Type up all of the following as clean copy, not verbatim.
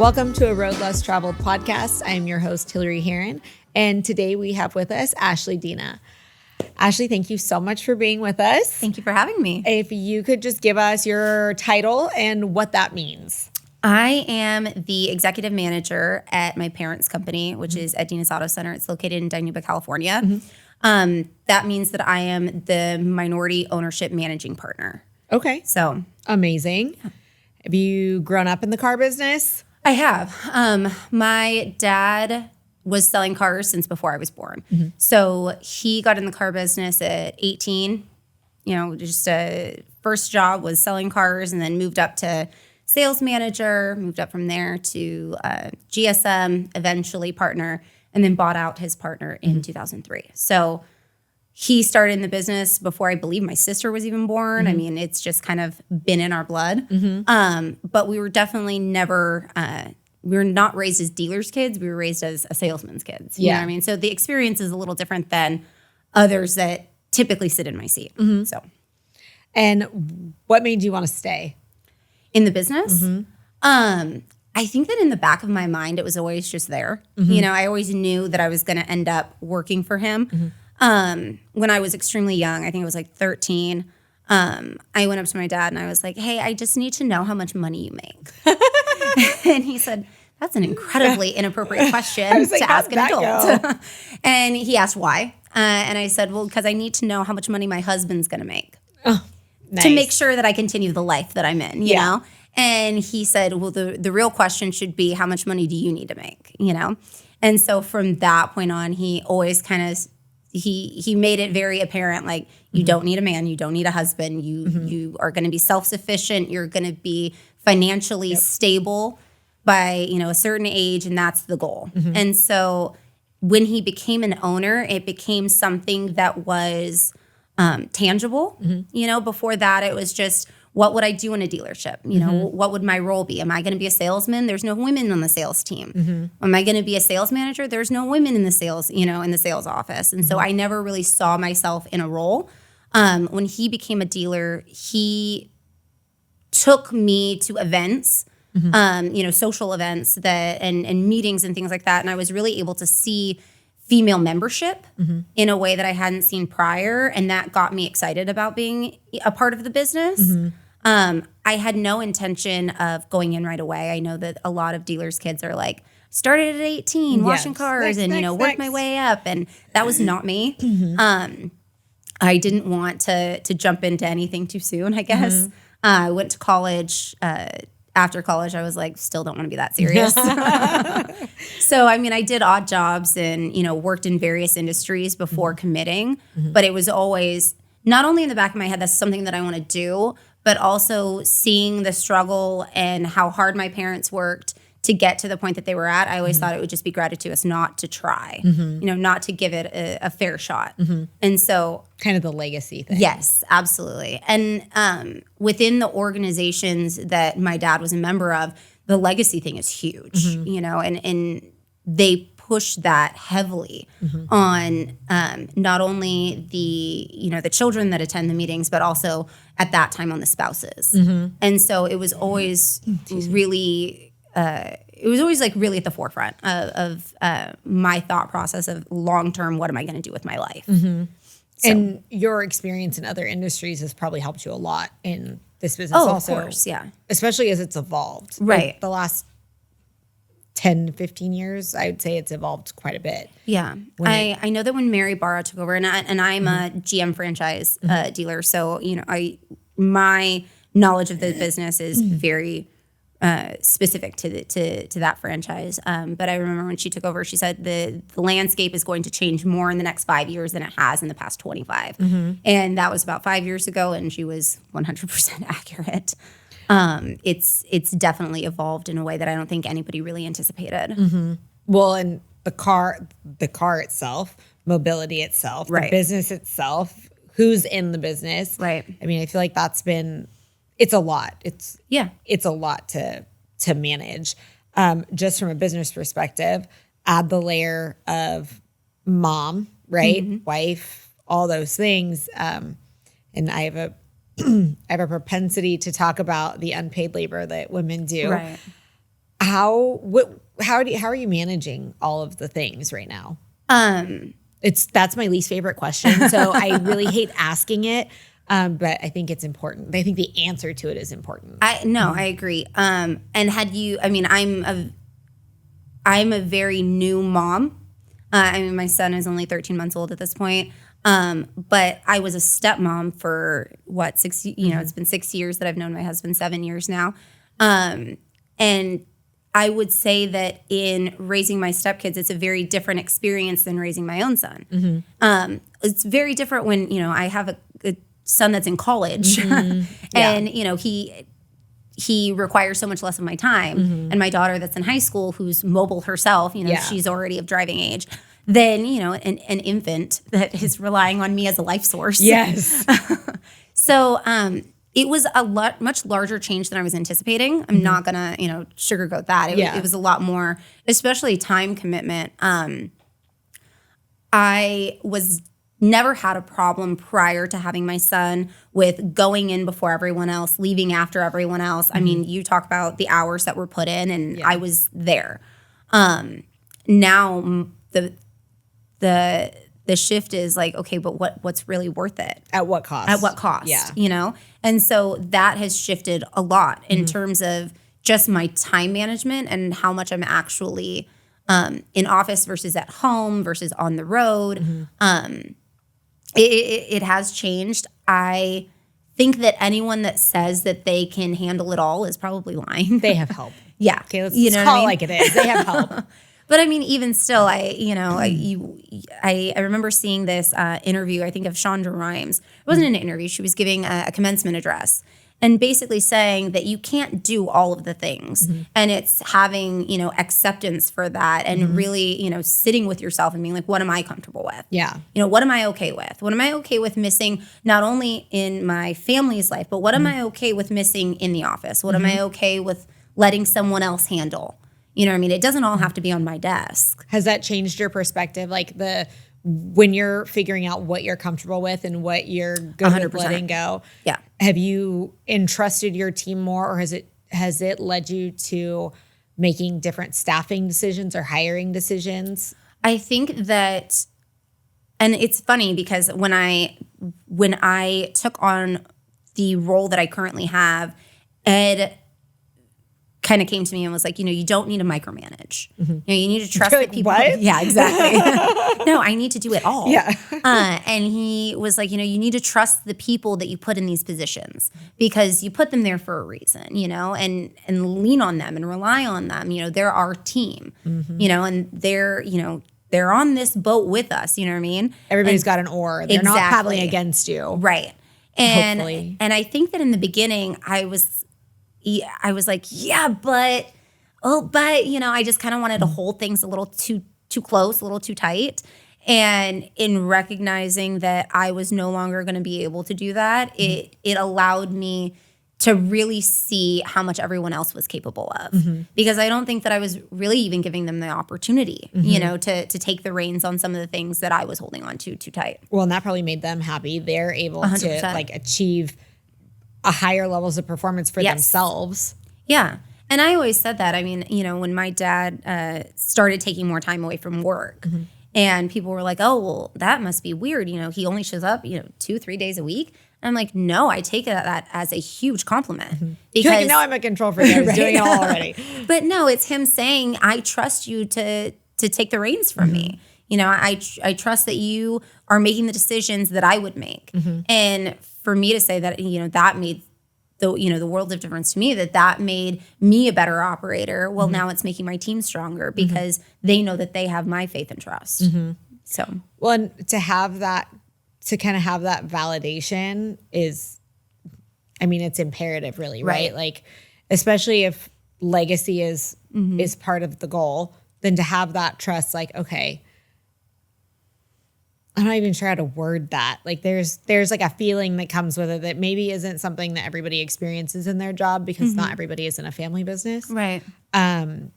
Welcome to a Road Less Traveled podcast. I'm your host, Hillary Heron, and today we have with us Ashley Dena. Ashley, thank you so much for being with us. Thank you for having me. If you could just give us your title and what that means. I am the executive manager at my parents' company, which is at Dena's Auto Center. It's located in Dinuba, California. That means that I am the minority ownership managing partner. Okay. So amazing. Have you grown up in the car business? I have. My dad was selling cars since before I was born. So he got in the car business at 18. You know, just a first job was selling cars, and then moved up to sales manager, moved up from there to GSM, eventually partner, and then bought out his partner in 2003. So he started in the business before I believe my sister was even born. I mean, it's just kind of been in our blood. But we were definitely never, we were not raised as dealers' kids. We were raised as a salesman's kids. You know what I mean? So the experience is a little different than others that typically sit in my seat. So, And what made you want to stay? in the business, I think that in the back of my mind, it was always just there. You know, I always knew that I was going to end up working for him. When I was extremely young, I think it was like 13, I went up to my dad and I was like, hey, I just need to know how much money you make. And he said, that's an incredibly inappropriate question to ask an adult. And he asked why. And I said, well, because I need to know how much money my husband's going to make. Nice. To make sure that I continue the life that I'm in, you know? And he said, well, the real question should be, how much money do you need to make, you know? And so from that point on, he always kind of, he made it very apparent, like, you don't need a man, you don't need a husband, you are going to be self-sufficient, you're going to be financially stable by, you know, a certain age, and that's the goal. And so when he became an owner, it became something that was tangible. You know, before that, it was just, what would I do in a dealership? You know, what would my role be? Am I going to be a salesman? There's no women on the sales team. Am I going to be a sales manager? There's no women in the sales, you know, in the sales office. And so I never really saw myself in a role. When he became a dealer, he took me to events, you know, social events that and meetings and things like that. And I was really able to see female membership in a way that I hadn't seen prior. And that got me excited about being a part of the business. I had no intention of going in right away. I know that a lot of dealers' kids are like, started at 18, washing cars, and, you know, worked my way up. And that was not me. I didn't want to jump into anything too soon, I guess. I went to college. After college, I was like, still don't want to be that serious. So, I mean, I did odd jobs and, you know, worked in various industries before committing. But it was always not only in the back of my head, that's something that I want to do, but also seeing the struggle and how hard my parents worked to get to the point that they were at. I always thought it would just be gratuitous not to try, you know, not to give it a fair shot. And so, Kind of the legacy thing. yes, absolutely. And within the organizations that my dad was a member of, the legacy thing is huge, you know, and they push that heavily on not only the, you know, the children that attend the meetings, but also at that time on the spouses. And so it was always really, it was always like really at the forefront of my thought process of long-term, what am I going to do with my life? So, And your experience in other industries has probably helped you a lot in this business also. Of course, yeah. Especially as it's evolved. Right. Like the last 10, 15 years, I would say it's evolved quite a bit. Yeah. I know that when Mary Barra took over, and I'm a GM franchise dealer, so, you know, my knowledge of the business is very specific to that franchise. But I remember when she took over, she said the landscape is going to change more in the next 5 years than it has in the past 25. And that was about 5 years ago, and she was 100% accurate. It's definitely evolved in a way that I don't think anybody really anticipated. Well, and the car itself, mobility itself, the business itself, who's in the business. Right. I mean, I feel like it's a lot. It's a lot to manage. Just from a business perspective, add the layer of mom, right? Wife, all those things. And I have a propensity to talk about the unpaid labor that women do. Right. how are you managing all of the things right now? That's my least favorite question. So I really hate asking it. But I think it's important. I think the answer to it is important. I agree. And I'm a very new mom. My son is only 13 months old at this point. But I was a stepmom for 6 years, it's been 6 years that I've known my husband, 7 years now. And I would say that in raising my stepkids, it's a very different experience than raising my own son. Mm-hmm. It's very different when, I have a son that's in college and, he requires so much less of my time. Mm-hmm. And my daughter that's in high school who's mobile herself, she's already of driving age. Then, an infant that is relying on me as a life source. Yes. So it was a much larger change than I was anticipating. I'm not going to, sugarcoat that. It was a lot more, especially time commitment. I was never had a problem prior to having my son with going in before everyone else, leaving after everyone else. Mm-hmm. I mean, you talk about the hours that were put in, and I was there. Now the shift is like, okay, but what's really worth it? At what cost? At what cost? Yeah. And so that has shifted a lot in terms of just my time management and how much I'm actually in office versus at home versus on the road. Mm-hmm. It has changed. I think that anyone that says that they can handle it all is probably lying. They have help. Yeah. Okay, let's call it like it is. They have help. But I mean, even still, I remember seeing this interview, I think of Shonda Rhimes. It wasn't an interview. She was giving a commencement address and basically saying that you can't do all of the things. Mm-hmm. And it's having, acceptance for that and really, sitting with yourself and being like, what am I comfortable with? Yeah. What am I okay with? What am I okay with missing not only in my family's life, but what am I okay with missing in the office? What am I okay with letting someone else handle? It doesn't all have to be on my desk. Has that changed your perspective? Like when you're figuring out what you're comfortable with and what you're good 100%. With letting go? Yeah. Have you entrusted your team more, or has it led you to making different staffing decisions or hiring decisions? I think that, and it's funny because when I took on the role that I currently have, Ed kind of came to me and was like, you don't need to micromanage. Mm-hmm. You need to trust that people. What? Yeah, exactly. No, I need to do it all. Yeah. And he was like, you need to trust the people that you put in these positions because you put them there for a reason, and lean on them and rely on them. They're our team, and they're on this boat with us. You know what I mean? Everybody's got an oar. They're not paddling against you. Right. And hopefully. And I think that in the beginning I was like, yeah, but I just kind of wanted to hold things a little too close, a little too tight. And in recognizing that I was no longer going to be able to do that, it allowed me to really see how much everyone else was capable of. Because I don't think that I was really even giving them the opportunity, to take the reins on some of the things that I was holding on to too tight. Well, and that probably made them happy. They're able 100%. To achieve a higher levels of performance for themselves. Yeah. And I always said that. I mean, when my dad started taking more time away from work and people were like, oh, well, that must be weird. He only shows up, 2-3 days a week. And I'm like, no, I take that as a huge compliment. Because now I'm a control freak. I was doing it all already. But no, it's him saying, I trust you to take the reins from me. I trust that you are making the decisions that I would make. And for me to say that, that made the world of difference to me, that made me a better operator. Well, now it's making my team stronger because they know that they have my faith and trust. So, well, and to kind of have that validation is, it's imperative really, right? Like, especially if legacy is part of the goal, then to have that trust, like, okay, I'm not even sure how to word that. Like there's like a feeling that comes with it that maybe isn't something that everybody experiences in their job because not everybody is in a family business. Right. Do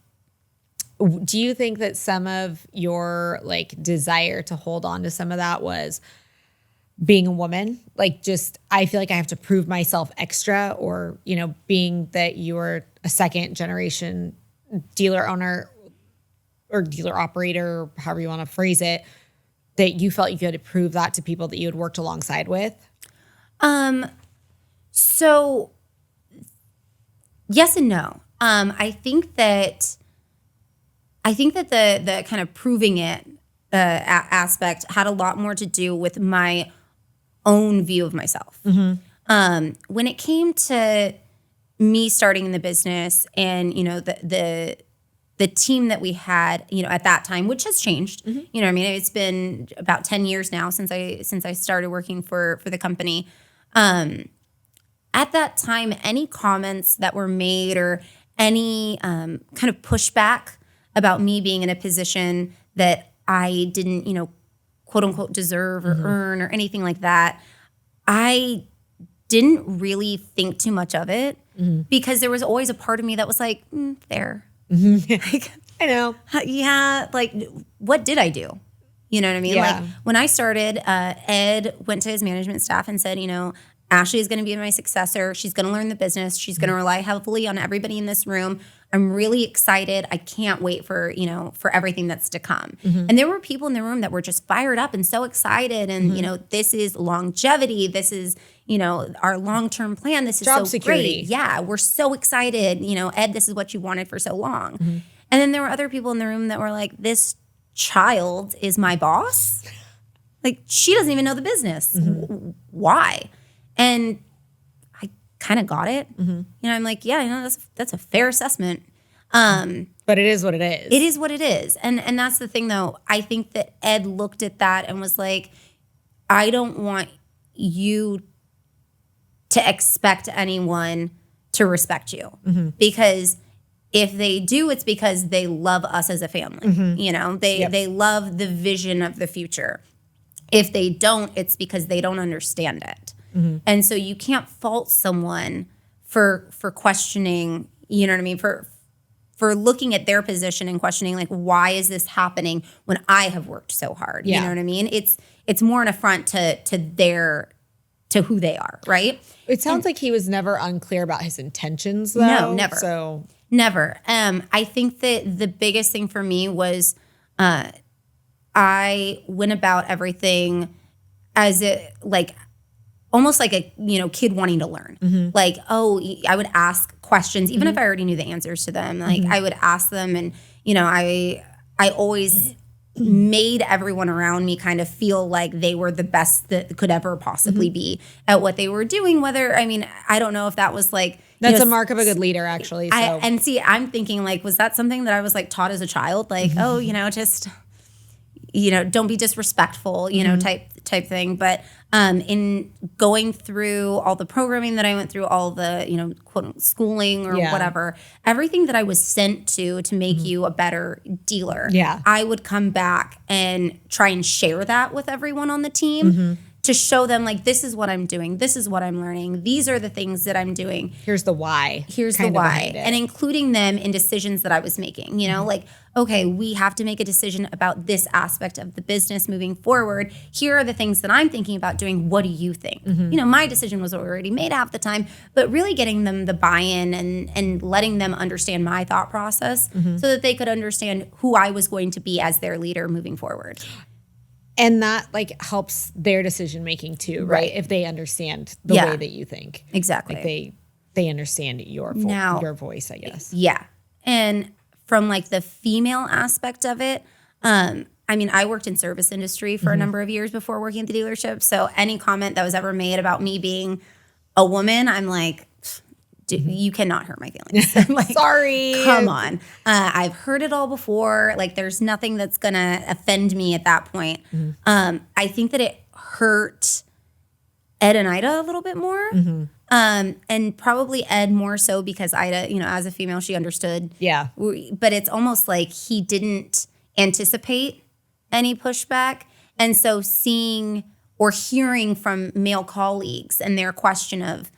you think that some of your desire to hold on to some of that was being a woman? I feel like I have to prove myself extra, or, being that you're a second generation dealer owner or dealer operator, however you want to phrase it, that you felt you could prove that to people that you had worked alongside with? So yes and no. I think that the kind of proving it aspect had a lot more to do with my own view of myself. When it came to me starting in the business and, you know, the team that we had, you know, at that time, which has changed, you know what I mean? It's been about 10 years now since I started working for the company. At that time, any comments that were made or any kind of pushback about me being in a position that I didn't, you know, quote unquote deserve or earn or anything like that, I didn't really think too much of it because there was always a part of me that was like, there. Like, I know. Yeah, like what did I do? You know what I mean? Yeah. Like when I started, Ed went to his management staff and said, you know, Ashley is going to be my successor. She's going to learn the business. She's going to rely heavily on everybody in this room. I'm really excited. I can't wait for, you know, for everything that's to come. And there were people in the room that were just fired up and so excited. And, you know, this is longevity. This is, you know, our long-term plan. This is Job so security. great. Yeah, we're so excited. You know, Ed, this is what you wanted for so long. And then there were other people in the room that were like, this child is my boss. Like, she doesn't even know the business. Why? And I kind of got it. You know, I'm like, yeah, you know, that's a fair assessment. But it is what it is. It is what it is. And that's the thing, though. I think that Ed looked at that and was like, I don't want you to expect anyone to respect you. Because if they do, it's because they love us as a family. You know, they love the vision of the future. If they don't, it's because they don't understand it. And so you can't fault someone for questioning, you know what I mean, for looking at their position and questioning, like, why is this happening when I have worked so hard? You know what I mean? It's more an affront to who they are, right? It sounds like he was never unclear about his intentions, though. No, never. So never. I think that the biggest thing for me was I went about everything as it like almost like a, you know, kid wanting to learn. Like, I would ask questions, even if I already knew the answers to them. Like I would ask them, and, you know, I always made everyone around me kind of feel like they were the best that could ever possibly be at what they were doing. Whether, I mean, I don't know if that was like, that's a mark of a good leader, actually. So. And see, I'm thinking like, was that something that I was like taught as a child? Like, you know, just, you know, don't be disrespectful, you know, type thing. But in going through all the programming that I went through, all the, you know, quote schooling or whatever, everything that I was sent to make you a better dealer, I would come back and try and share that with everyone on the team to show them, like, this is what I'm doing. This is what I'm learning. These are the things that I'm doing. Here's the why. Here's the why. And including them in decisions that I was making, you know, like, okay, we have to make a decision about this aspect of the business moving forward. Here are the things that I'm thinking about doing. What do you think? You know, my decision was already made half the time, but really getting them the buy-in and letting them understand my thought process so that they could understand who I was going to be as their leader moving forward. And that like helps their decision making too, right? If they understand the way that you think. Exactly. Like they understand your voice, I guess. Yeah. And from like the female aspect of it, I mean, I worked in service industry for a number of years before working at the dealership. So any comment that was ever made about me being a woman, I'm like, you cannot hurt my feelings. Like, sorry. Come on. I've heard it all before. Like, there's nothing that's going to offend me at that point. I think that it hurt Ed and Ida a little bit more. And probably Ed more so because Ida, you know, as a female, she understood. Yeah. But it's almost like he didn't anticipate any pushback. And so seeing or hearing from male colleagues and their question of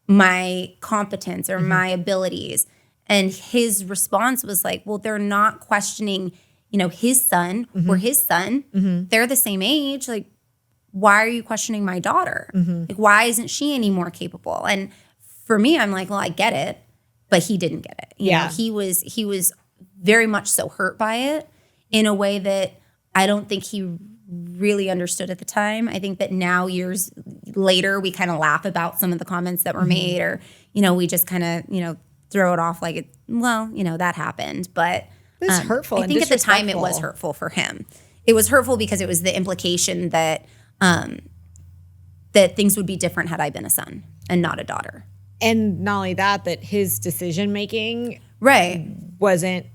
my competence or my abilities, and his response was like, well, they're not questioning, you know, his son or his son. They're the same age. Like, why are you questioning my daughter? Like, why isn't she any more capable? And for me, I'm like, well, I get it. but he didn't get it. You know, he was very much so hurt by it in a way that I don't think he really understood at the time. I think that now, years later, we kind of laugh about some of the comments that were made, or, you know, we just kind of, you know, throw it off like, that happened. But it's hurtful. I think at the time it was hurtful for him. It was hurtful because it was the implication that that things would be different had I been a son and not a daughter. And not only that his decision making wasn't.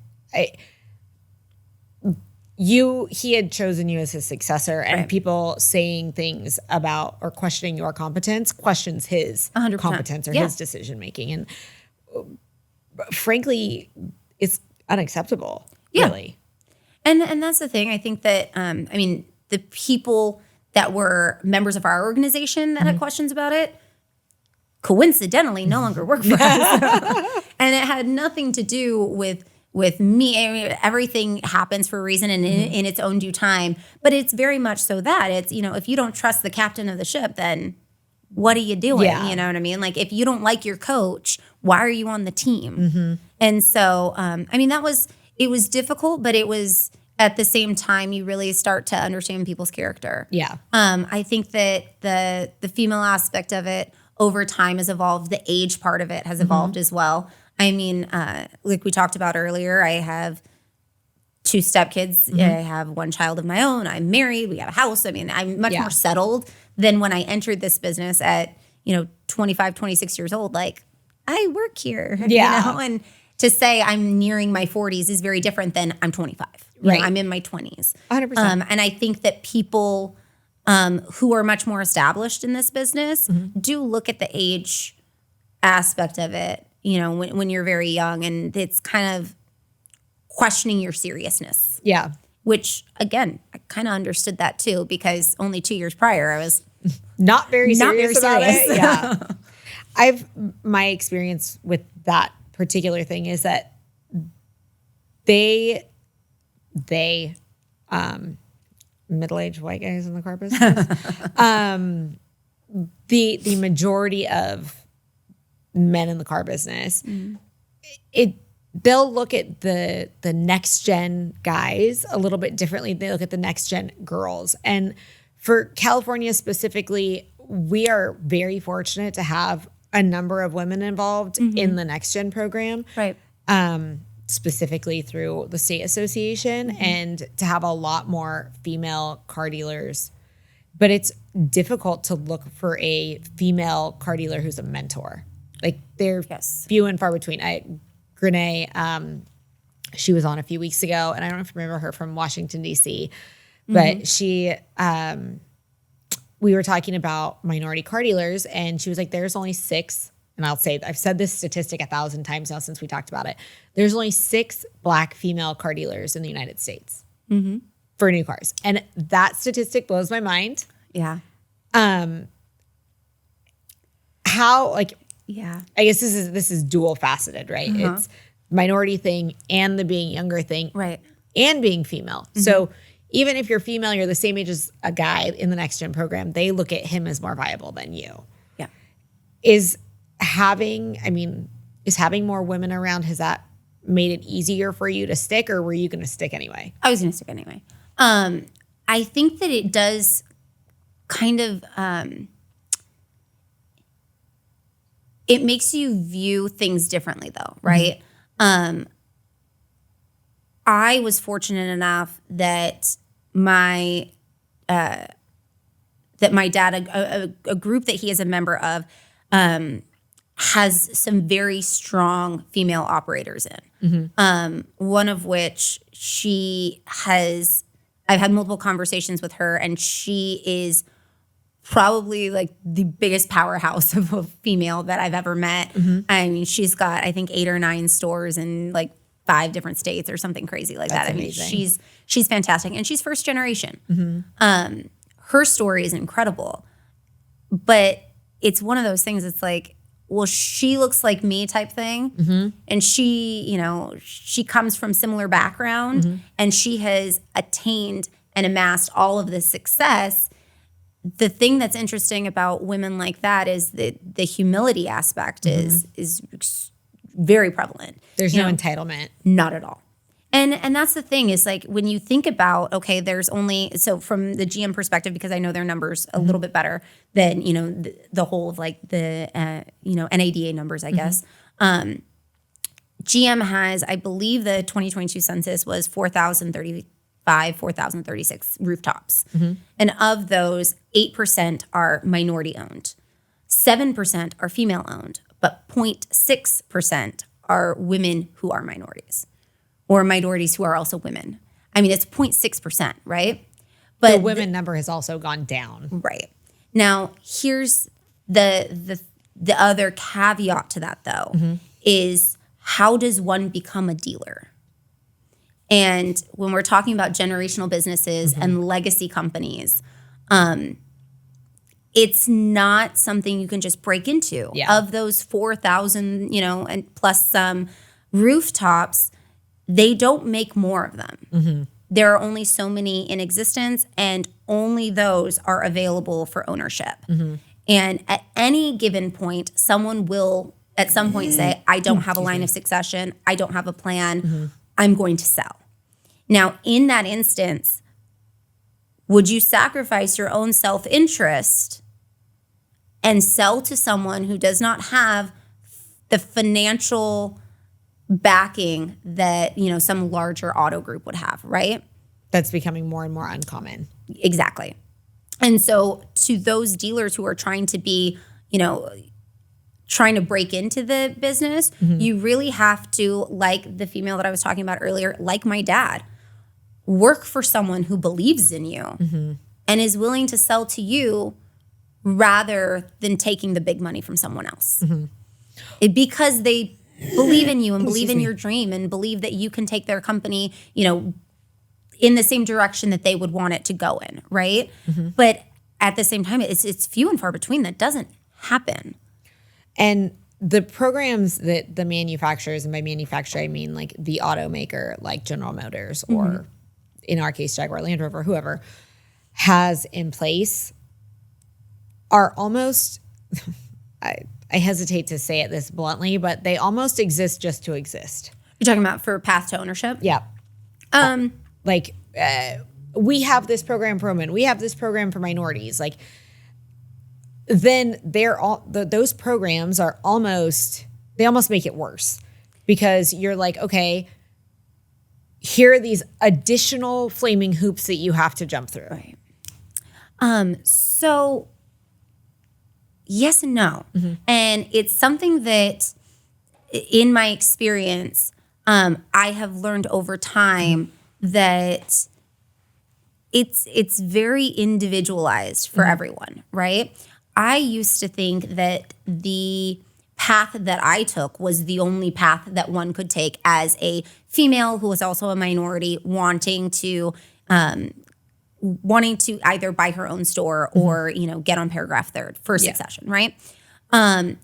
He had chosen you as his successor, and people saying things about or questioning your competence questions his 100%. Competence or his decision making, and frankly, it's unacceptable. Really, and that's the thing. I think that the people that were members of our organization that had questions about it, coincidentally, no longer work for us, and it had nothing to do with me. I mean, everything happens for a reason and in its own due time. But it's very much so that it's, you know, if you don't trust the captain of the ship, then what are you doing? You know what I mean? Like, if you don't like your coach, why are you on the team? And so, it was difficult, but it was at the same time, you really start to understand people's character. I think that the female aspect of it over time has evolved. The age part of it has evolved as well. I mean, like we talked about earlier, I have 2 stepkids. I have 1 child of my own. I'm married. We have a house. I mean, I'm much more settled than when I entered this business at, 25, 26 years old. Like, I work here, you know? And to say I'm nearing my 40s is very different than I'm 25. You know, I'm in my 20s. 100%. And I think that people who are much more established in this business do look at the age aspect of it. You know, when you're very young, and it's kind of questioning your seriousness. Which, again, I kind of understood that too, because only 2 years prior, I was not very serious about it. My experience with that particular thing is that they middle-aged white guys in the car business, the majority of men in the car business, they'll look at the next gen guys a little bit differently. They look at the next gen girls. And for California specifically, we are very fortunate to have a number of women involved in the next gen program. Specifically through the state association, and to have a lot more female car dealers. But it's difficult to look for a female car dealer who's a mentor. Like, they're few and far between. Grenee, she was on a few weeks ago, and I don't know if you remember her from Washington, D.C., but she, we were talking about minority car dealers, and she was like, there's only 6, and I've said this statistic 1,000 times now since we talked about it. There's only 6 Black female car dealers in the United States for new cars. And that statistic blows my mind. I guess this is dual faceted, right? It's minority thing and the being younger thing, and being female. So even if you're female, you're the same age as a guy in the next gen program, they look at him as more viable than you. Is having more women around, has that made it easier for you to stick, or were you going to stick anyway? I was going to stick anyway. I think that it does kind of, it makes you view things differently though, right? I was fortunate enough that my dad, a group that he is a member of, has some very strong female operators in. One of which I've had multiple conversations with her, and she is probably like the biggest powerhouse of a female that I've ever met. I mean, she's got, I think, 8 or 9 stores in like 5 different states or something crazy like that. Amazing. I mean, she's fantastic, and she's first generation. Her story is incredible, but it's one of those things. It's like, well, she looks like me type thing. And she comes from similar background, and she has attained and amassed all of this success. The thing that's interesting about women like that is that the humility aspect is very prevalent. There's no entitlement. Not at all. And that's the thing is like when you think about, okay, there's only, so from the GM perspective, because I know their numbers a little bit better than, the whole of like the, NADA numbers, I guess. GM has, I believe the 2022 census was 4,035, 4,036 rooftops. And of those, 8% are minority owned, 7% are female owned, but 0.6% are women who are minorities. Or minorities who are also women. I mean, it's 0.6%, right? But the women number has also gone down. Right. Now, here's the other caveat to that, though, is how does one become a dealer? And when we're talking about generational businesses and legacy companies, it's not something you can just break into. Yeah. Of those 4,000, and plus some rooftops, they don't make more of them. There are only so many in existence, and only those are available for ownership. And at any given point, someone will at some point say, I don't have a line of succession. I don't have a plan. I'm going to sell. Now, in that instance, would you sacrifice your own self-interest and sell to someone who does not have the financial backing that, some larger auto group would have, right? That's becoming more and more uncommon. Exactly. And so to those dealers who are trying to be, trying to break into the business, you really have to, like the female that I was talking about earlier, like my dad, work for someone who believes in you and is willing to sell to you rather than taking the big money from someone else. Because they believe in you and believe in your dream and believe that you can take their company, in the same direction that they would want it to go in, right? But at the same time, it's few and far between that doesn't happen. And the programs that the manufacturers, and by manufacturer I mean like the automaker, like General Motors or in our case Jaguar Land Rover, whoever has in place, are almost I hesitate to say it this bluntly, but they almost exist just to exist. You're talking about for path to ownership? Yeah. We have this program for women. We have this program for minorities. Like, then those programs are almost make it worse because you're like, okay, here are these additional flaming hoops that you have to jump through. Right. So yes and no. And it's something that in my experience, I have learned over time that it's very individualized for everyone, right? I used to think that the path that I took was the only path that one could take as a female who was also a minority wanting to either buy her own store or, get on paragraph third for succession, right? I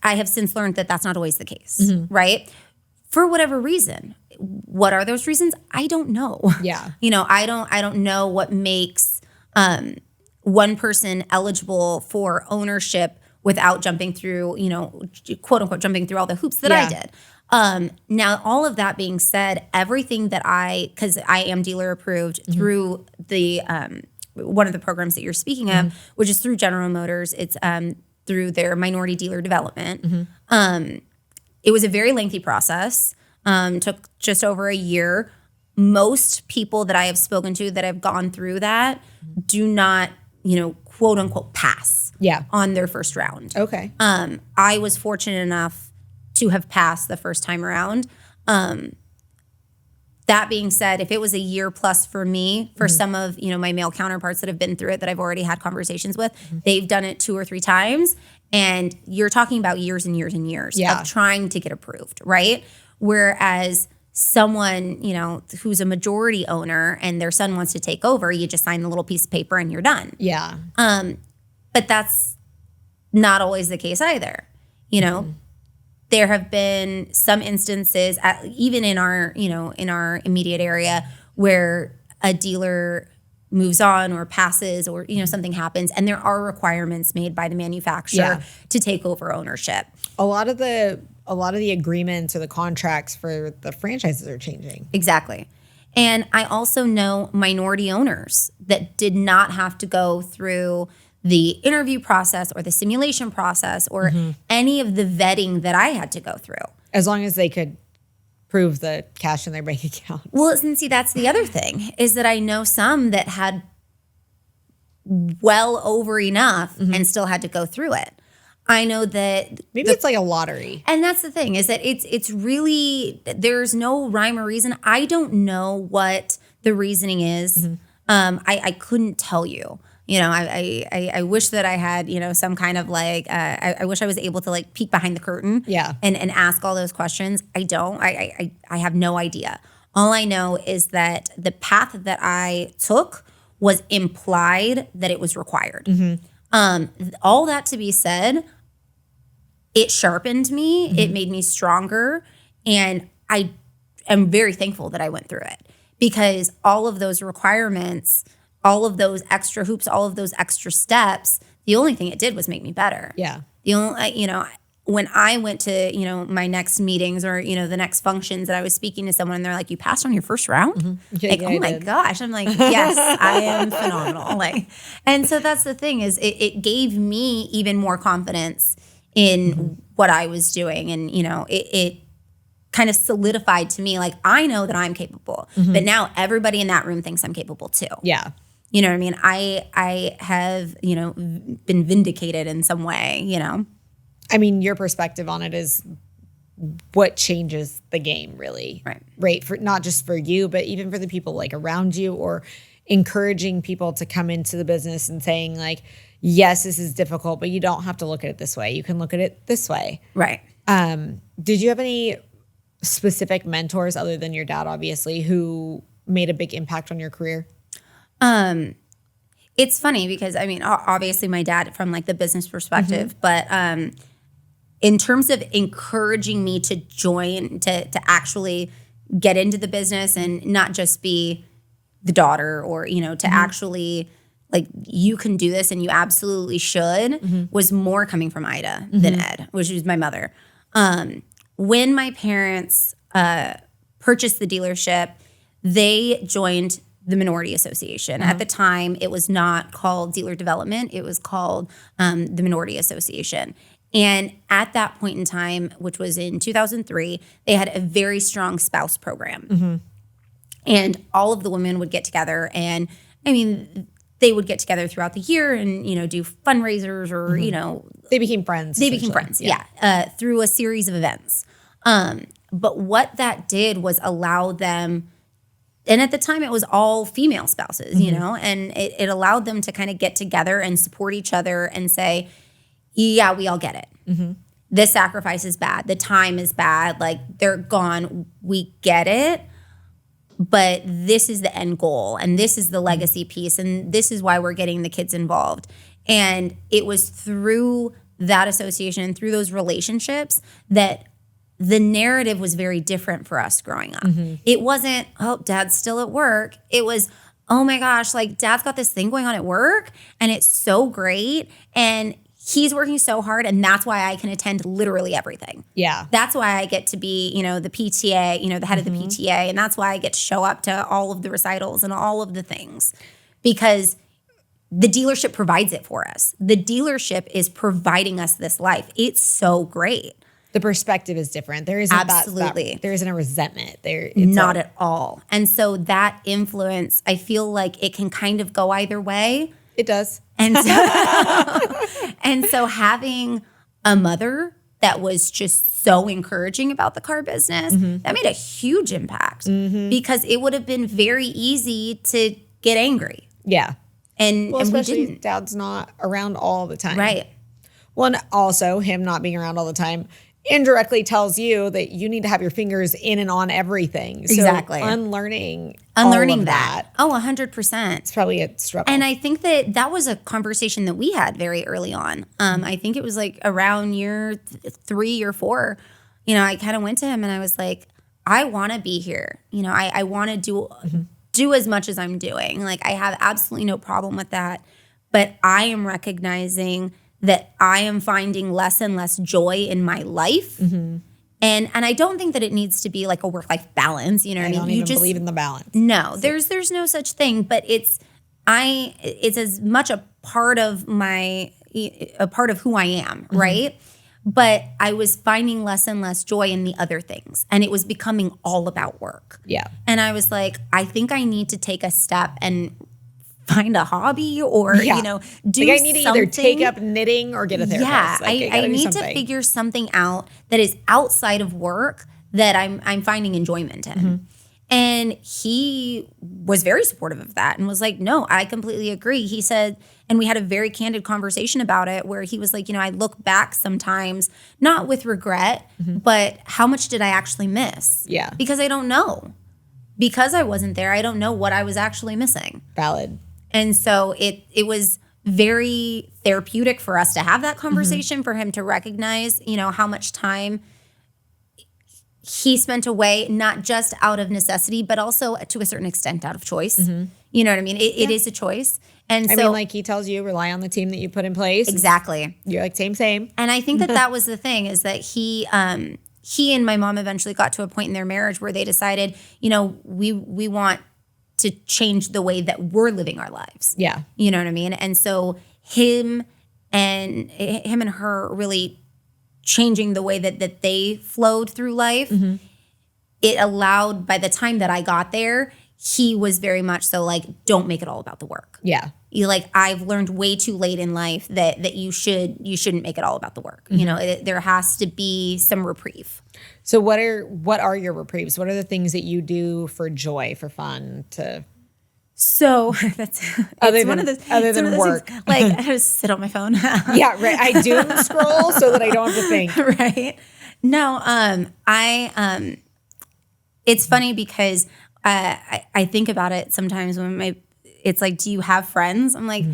have since learned that that's not always the case, right? For whatever reason. What are those reasons? I don't know. Yeah. I don't know what makes one person eligible for ownership without jumping through, quote unquote, jumping through all the hoops that I did. Now, all of that being said, everything that because I am dealer approved through the one of the programs that you're speaking of, which is through General Motors. It's through their minority dealer development. It was a very lengthy process. Took just over a year. Most people that I have spoken to that have gone through that do not, quote unquote, pass on their first round. Okay. I was fortunate enough to have passed the first time around. That being said, if it was a year plus for me, for some of, my male counterparts that have been through it that I've already had conversations with, they've done it 2 or 3 times. And you're talking about years and years and years of trying to get approved, right? Whereas someone, who's a majority owner and their son wants to take over, you just sign the little piece of paper and you're done. Yeah. But that's not always the case either. There have been some instances, even in our immediate area, where a dealer moves on or passes or something happens, and there are requirements made by the manufacturer to take over ownership. A lot of the a lot of the agreements or the contracts for the franchises are changing. Exactly. And I also know minority owners that did not have to go through the interview process or the simulation process or any of the vetting that I had to go through. As long as they could prove the cash in their bank account. Well, and see, that's the other thing is that I know some that had well over enough and still had to go through it. I know that maybe it's like a lottery. And that's the thing is that it's really, there's no rhyme or reason. I don't know what the reasoning is. I couldn't tell you. You know, I wish that I had, you know, some kind of like, I wish I was able to like peek behind the curtain and ask all those questions. I don't. I have no idea. All I know is that the path that I took was implied that it was required. All that to be said, it sharpened me. It made me stronger. And I am very thankful that I went through it because all of those requirements, all of those extra hoops, all of those extra steps, the only thing it did was make me better. Yeah. The only, you know, when I went to, you know, my next meetings or, you know, the next functions that I was speaking to someone and they're like, you passed on your first round? Like, oh my gosh. I'm like, yes, I am phenomenal. Like, and so that's the thing is it gave me even more confidence in what I was doing. And, you know, it kind of solidified to me, like, I know that I'm capable, but now everybody in that room thinks I'm capable too. Yeah. You know what I mean? I have, you know, been vindicated in some way, you know? I mean, your perspective on it is what changes the game, really. Right. For not just for you, but even for the people like around you, or encouraging people to come into the business and saying like, yes, this is difficult, but you don't have to look at it this way. You can look at it this way. Right. Did you have any specific mentors other than your dad, obviously, who made a big impact on your career? It's funny because, I mean, obviously my dad from like the business perspective, but in terms of encouraging me to join, to actually get into the business and not just be the daughter or, you know, to actually like, you can do this and you absolutely should, was more coming from Ida than Ed, which was my mother. When my parents purchased the dealership, they joined the Minority Association. At the time, it was not called Dealer Development. It was called the Minority Association. And at that point in time, which was in 2003, they had a very strong spouse program. And all of the women would get together. And, I mean, they would get together throughout the year and, you know, do fundraisers or, you know. They became friends. They became friends, through a series of events. But what that did was allow them, and at the time it was all female spouses, you know, and it allowed them to kind of get together and support each other and say, yeah, we all get it. This sacrifice is bad. The time is bad. Like, they're gone. We get it. But this is the end goal, and this is the legacy piece, and this is why we're getting the kids involved. And it was through that association, through those relationships, that the narrative was very different for us growing up. It wasn't, oh, dad's still at work. It was, oh my gosh, like, dad's got this thing going on at work, and it's so great, and he's working so hard, and that's why I can attend literally everything. Yeah. That's why I get to be, you know, the PTA, you know, the head of the PTA, and that's why I get to show up to all of the recitals and all of the things, because the dealership provides it for us. The dealership is providing us this life. It's so great. The perspective is different. There isn't absolutely. There isn't a resentment there. Not at all. And so that influence, I feel like it can kind of go either way. It does. And so, and so having a mother that was just so encouraging about the car business, that made a huge impact because it would have been very easy to get angry. Yeah. And especially we didn't. Dad's not around all the time. Right. Well, and also him not being around all the time indirectly tells you that you need to have your fingers in and on everything. Exactly. So unlearning that. Oh, 100%. It's probably a struggle. And I think that was a conversation that we had very early on. I think it was like around year 3 or 4. You know, I kind of went to him and I was like, I want to be here. You know, I want to do as much as I'm doing. Like, I have absolutely no problem with that. But I am recognizing that I am finding less and less joy in my life. And I don't think that it needs to be like a work-life balance. You know what I mean? I don't even believe in the balance. No, there's no such thing. But it's as much a part of who I am, right? But I was finding less and less joy in the other things. And it was becoming all about work. Yeah. And I was like, I think I need to take a step and find a hobby or, do I need something. to either take up knitting or get a therapist. Yeah, I need something. to figure something out that is outside of work that I'm finding enjoyment in. And he was very supportive of that and was like, no, I completely agree. He said, and we had a very candid conversation about it where he was like, I look back sometimes, not with regret, but how much did I actually miss? Yeah. Because I don't know. Because I wasn't there, I don't know what I was actually missing. Valid. And so it was very therapeutic for us to have that conversation, for him to recognize, how much time he spent away, not just out of necessity, but also to a certain extent out of choice. You know what I mean? It is a choice. And I mean, like he tells you, rely on the team that you put in place. Exactly. You're like, same. And I think that was the thing, is that he and my mom eventually got to a point in their marriage where they decided, we want to change the way that we're living our lives. Yeah. You know what I mean? And so him and her really changing the way that they flowed through life, it allowed, by the time that I got there, he was very much so like, don't make it all about the work. Yeah. I've learned way too late in life that you shouldn't make it all about the work. There has to be some reprieve. So what are your reprieves? What are the things that you do for joy, for fun, So that's other than work? Like I just sit on my phone. Yeah, right. I doom scroll so that I don't have to think. Right. No, it's funny because I think about it sometimes when it's like, do you have friends? I'm like,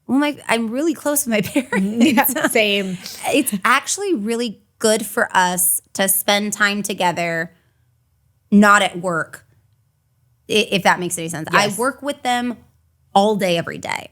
well, I'm really close with my parents. Yeah, same. It's actually really good for us to spend time together, not at work, if that makes any sense. Yes. I work with them all day, every day.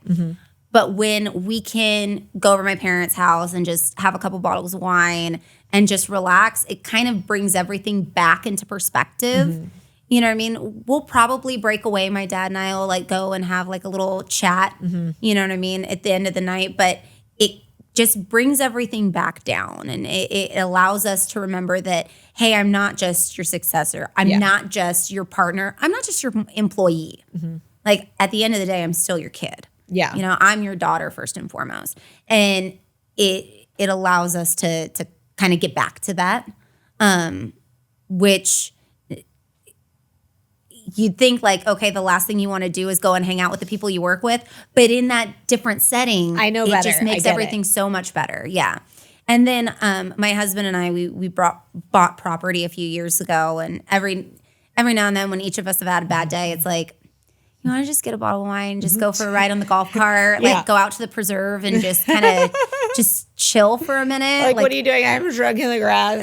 But when we can go over to my parents' house and just have a couple bottles of wine and just relax, it kind of brings everything back into perspective. You know what I mean? We'll probably break away. My dad and I will go and have a little chat, you know what I mean, at the end of the night. But it just brings everything back down. And it allows us to remember that, hey, I'm not just your successor. I'm not just your partner. I'm not just your employee. At the end of the day, I'm still your kid. Yeah. I'm your daughter first and foremost. And it allows us to kind of get back to that, which you'd think okay, the last thing you want to do is go and hang out with the people you work with. But in that different setting, I know it better. just makes everything so much better. Yeah. And then my husband and I, we bought property a few years ago. And every now and then when each of us have had a bad day, it's like, you want to just get a bottle of wine, just go for a ride on the golf cart, go out to the preserve and just kind of just chill for a minute. What are you doing? I'm drunk in the grass.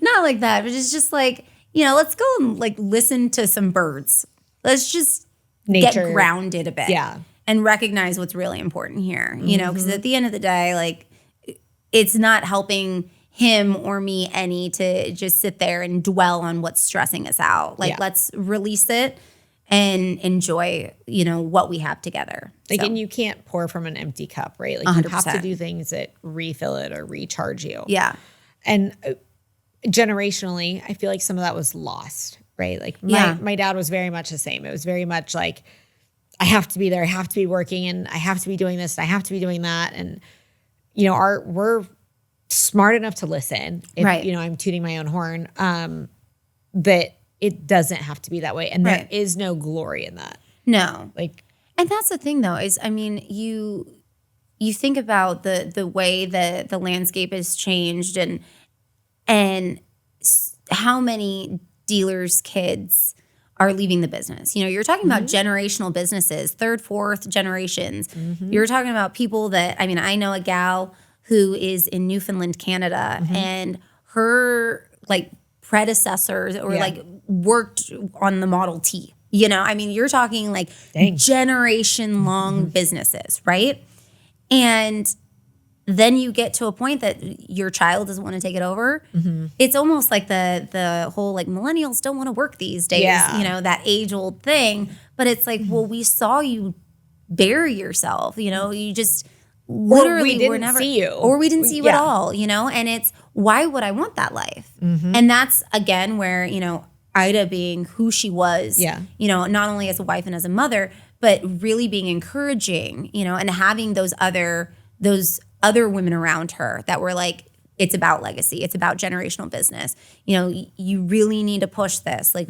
Not like that, but it's just let's go and listen to some birds. Let's just get grounded a bit. Yeah. And recognize what's really important here, because at the end of the day, it's not helping him or me any to just sit there and dwell on what's stressing us out. Let's release it and enjoy, what we have together. And you can't pour from an empty cup, right? You 100%. have to do things that refill it or recharge you. Yeah. And generationally, I feel like some of that was lost, right? My dad was very much the same. It was very much I have to be there, I have to be working, and I have to be doing this, and I have to be doing that. And, we're smart enough to listen. If, right. I'm tooting my own horn, that it doesn't have to be that way. And there is no glory in that. No. And that's the thing though, is, you think about the way that the landscape has changed and how many dealers' kids are leaving the business. You're talking about generational businesses, third, fourth generations. You're talking about people that, I know a gal who is in Newfoundland, Canada, and her predecessors or worked on the Model T. You're talking generation long businesses, right? And then you get to a point that your child doesn't want to take it over. It's almost like the whole like millennials don't want to work these days, that age old thing. But it's like, well, we saw you bury yourself, you just literally see you. Or we didn't see you at all, and it's, why would I want that life? And that's again where, Ida being who she was, not only as a wife and as a mother, but really being encouraging, and having those other women around her that were like, it's about legacy. It's about generational business. You really need to push this. Like,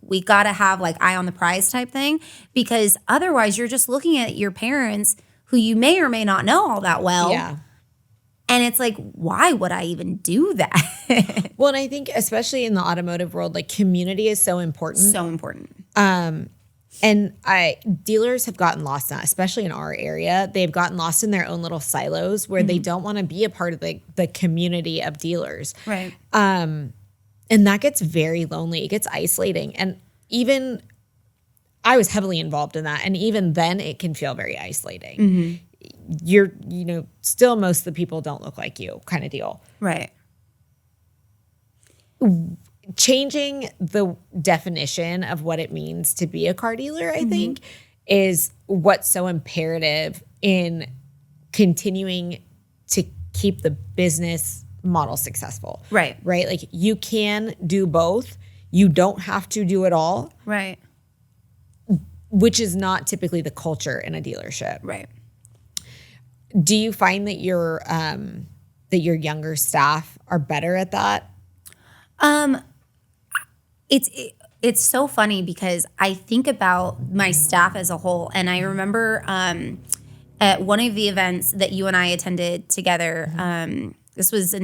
we got to have like eye on the prize type thing, because otherwise you're just looking at your parents who you may or may not know all that well. Yeah. And it's like, why would I even do that? Well, and I think especially in the automotive world, like community is so important. So important. And dealers have gotten lost now, especially in our area. They've gotten lost in their own little silos where they don't want to be a part of the community of dealers. Right. And that gets very lonely. It gets isolating. And even I was heavily involved in that. And even then it can feel very isolating. You're, still most of the people don't look like you kind of deal. Right. Changing the definition of what it means to be a car dealer, I think, is what's so imperative in continuing to keep the business model successful. Right. Right? Like, you can do both. You don't have to do it all. Right. Which is not typically the culture in a dealership. Right. Do you find that your younger staff are better at that? It's so funny because I think about my staff as a whole, and I remember at one of the events that you and I attended together. This was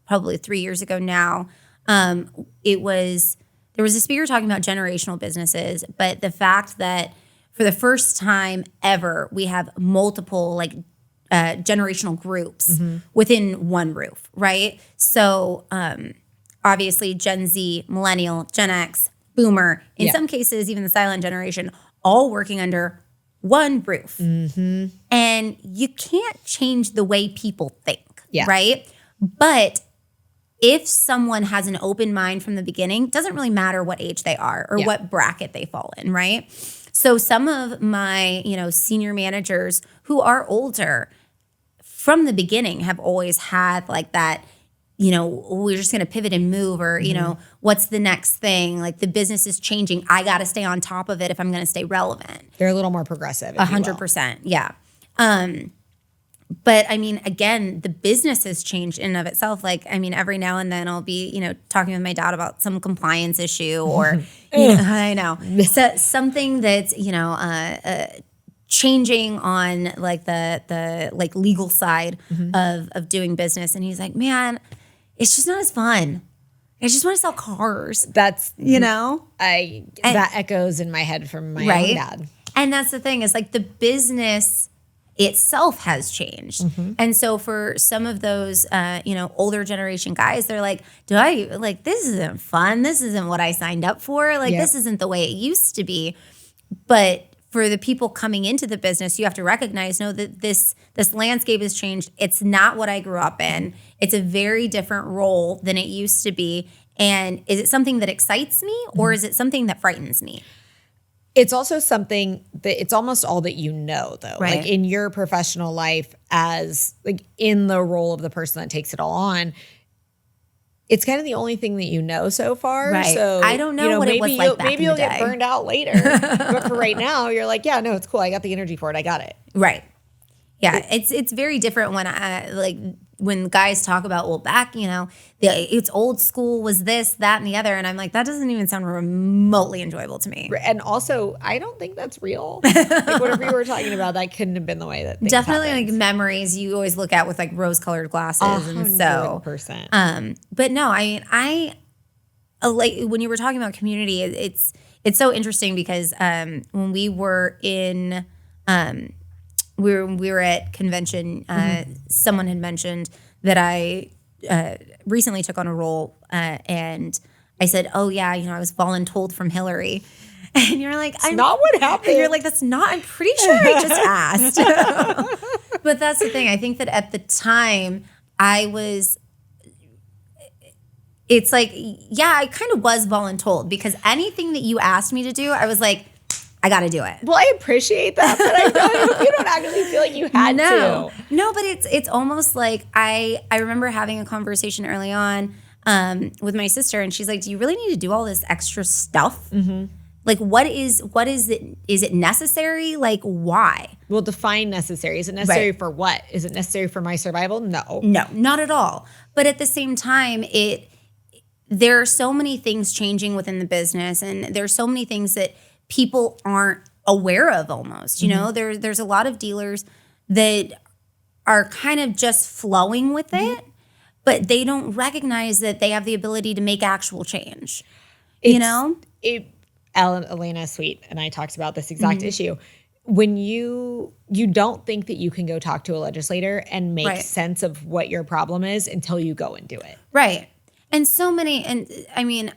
probably 3 years ago now. There was a speaker talking about generational businesses, but the fact that for the first time ever, we have multiple like generational groups within one roof, right? So obviously Gen Z, Millennial, Gen X, Boomer, in some cases even the silent generation, all working under one roof. And you can't change the way people think, right? But if someone has an open mind from the beginning, it doesn't really matter what age they are or what bracket they fall in, right? So some of my, senior managers who are older from the beginning have always had like that, we're just going to pivot and move, or, what's the next thing? Like, the business is changing. I got to stay on top of it if I'm going to stay relevant. They're a little more progressive. 100%. Yeah. But I mean, again, the business has changed in and of itself. Like, I mean, every now and then I'll be, talking with my dad about some compliance issue or, I know, so something that's, changing on like the like legal side of doing business. And he's like, man, it's just not as fun. I just want to sell cars. That's, that echoes in my head from my own dad. And that's the thing, is like the business itself has changed. And so for some of those, older generation guys, they're like, this isn't fun. This isn't what I signed up for. Like, this isn't the way it used to be. But for the people coming into the business, you have to recognize, that this landscape has changed. It's not what I grew up in. It's a very different role than it used to be. And is it something that excites me, or is it something that frightens me? It's also something that it's almost all that though. Right. Like, in your professional life, as like in the role of the person that takes it all on, it's kind of the only thing that so far. Right. So I don't know what it was like back maybe in the you'll day. get burned out later. But for right now, you're like, yeah, no, it's cool. I got the energy for it. I got it. Right. Yeah. It's very different when guys talk about, well, back, it's old school was this, that, and the other. And I'm like, that doesn't even sound remotely enjoyable to me. And also, I don't think that's real. Like, whatever you were talking about, that couldn't have been the way that things definitely happened. Like means you always look at with like rose-colored glasses. 100%. And so, but no, I mean, I like when you were talking about community, it's so interesting because when we were in, we were at convention, someone had mentioned that I recently took on a role, and I said, oh yeah, I was voluntold from Hillary. And you're like, It's not what happened. And you're like, that's not, I'm pretty sure I just asked. But that's the thing. I think that at the time it's like, yeah, I kind of was voluntold because anything that you asked me to do, I was like, I got to do it. Well, I appreciate that, but I hope you don't actually feel like you had to. No, but it's almost like I remember having a conversation early on with my sister, and she's like, do you really need to do all this extra stuff? Mm-hmm. Like, what is it? Is it necessary? Like, why? Well, define necessary. Is it necessary for what? Is it necessary for my survival? No. No, not at all. But at the same time, there are so many things changing within the business, and there's so many things that people aren't aware of almost. You know, there's a lot of dealers that are kind of just flowing with it, but they don't recognize that they have the ability to make actual change. Elena Sweet and I talked about this exact issue. When you don't think that you can go talk to a legislator and make sense of what your problem is until you go and do it. Right. And so many, and I mean,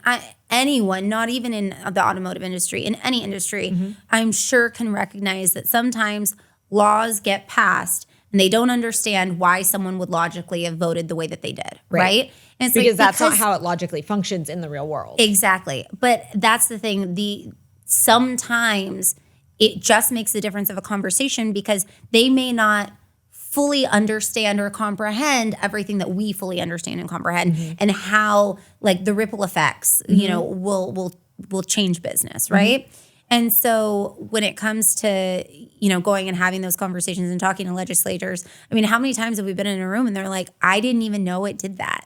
anyone, not even in the automotive industry, in any industry, I'm sure can recognize that sometimes laws get passed and they don't understand why someone would logically have voted the way that they did, right? And it's because that's not how it logically functions in the real world. Exactly. But that's the thing. Sometimes it just makes the difference of a conversation because they may not fully understand or comprehend everything that we fully understand and comprehend, and how like the ripple effects, you know, will change business, right? And so when it comes to, you know, going and having those conversations and talking to legislators, I mean, how many times have we been in a room and they're like, I didn't even know it did that,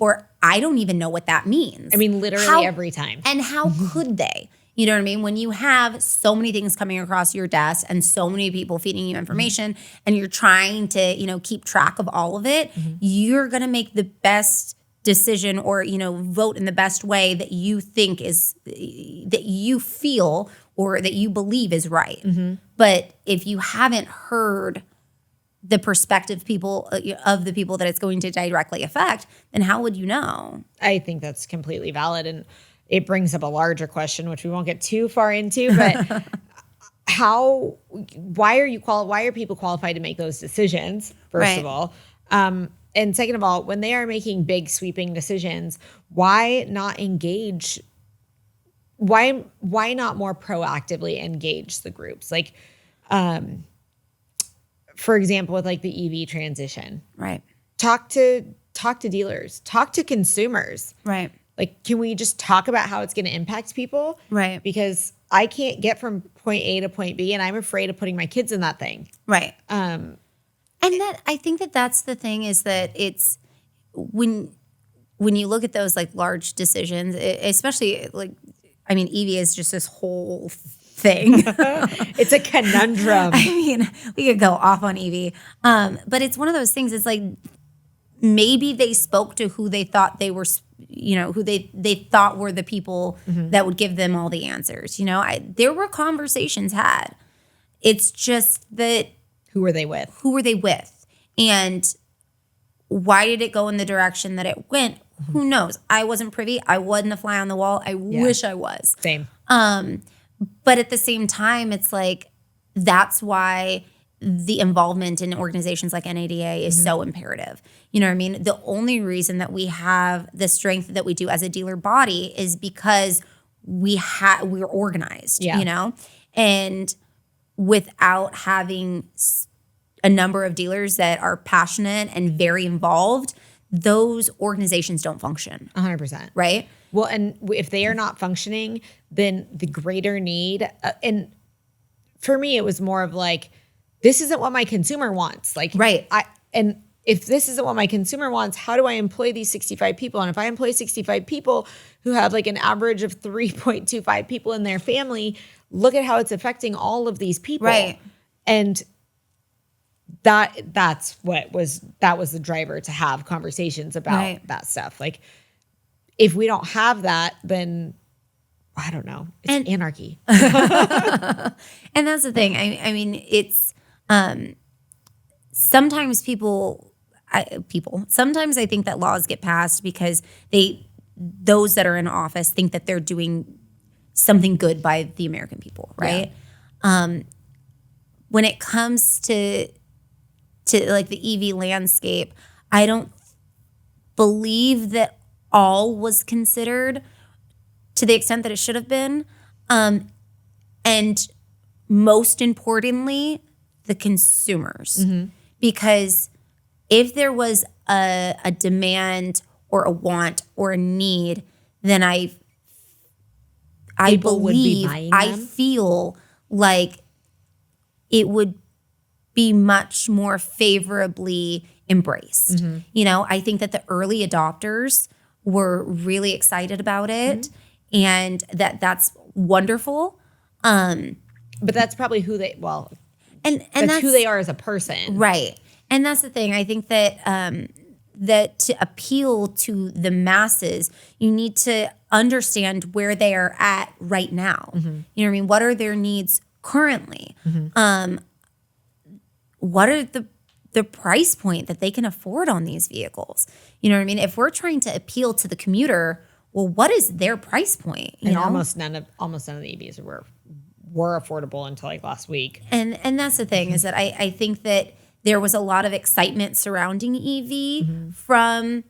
or I don't even know what that means. I mean, literally every time. And how could they? You know what I mean? When you have so many things coming across your desk and so many people feeding you information and you're trying to, you know, keep track of all of it, you're going to make the best decision or, you know, vote in the best way that you think is, that you feel or that you believe is right. But if you haven't heard the perspective of the people that it's going to directly affect, then how would you know? I think that's completely valid. And it brings up a larger question, which we won't get too far into, but why are people qualified to make those decisions, first of all? And second of all, when they are making big sweeping decisions, why not engage? Why not more proactively engage the groups? Like, for example, with like the EV transition, right? Talk to dealers, talk to consumers, right? Like, can we just talk about how it's going to impact people? Right. Because I can't get from point A to point B, and I'm afraid of putting my kids in that thing. Right. And that I think that's the thing is that it's when you look at those like large decisions, especially like, I mean, EV is just this whole thing. It's a conundrum. I mean, we could go off on EV, but it's one of those things. It's like maybe they spoke to who they thought they were, you know, who they thought were the people that would give them all the answers. You know, there were conversations had. It's just that who were they with? And why did it go in the direction that it went? Who knows? I wasn't privy. I wasn't a fly on the wall. I wish I was. Same. But at the same time, it's like that's why the involvement in organizations like NADA is so imperative. You know what I mean? The only reason that we have the strength that we do as a dealer body is because we're organized, you know? And without having a number of dealers that are passionate and very involved, those organizations don't function. 100%. Right? Well, and if they are not functioning, then the greater need, and for me, it was more of like, this isn't what my consumer wants. Like, and if this isn't what my consumer wants, how do I employ these 65 people? And if I employ 65 people who have like an average of 3.25 people in their family, look at how it's affecting all of these people. Right. And that was the driver to have conversations about that stuff. Like, if we don't have that, then I don't know. It's anarchy. And that's the thing. I mean, it's sometimes sometimes I think that laws get passed because those that are in office think that they're doing something good by the American people, right? Yeah. When it comes to to like the EV landscape, I don't believe that all was considered to the extent that it should have been. And most importantly, the consumers. Because if there was a demand or a want or a need, then I feel like it would be much more favorably embraced. You know, I think that the early adopters were really excited about it, and that's wonderful. But that's probably who they and that's who they are as a person, right? And that's the thing. I think that that to appeal to the masses, you need to understand where they are at right now. You know what I mean? What are their needs currently? What are the price point that they can afford on these vehicles? You know what I mean? If we're trying to appeal to the commuter, well, what is their price point? You know? Almost none of the EVs were affordable until like last week. And that's the thing is that I think that there was a lot of excitement surrounding EV from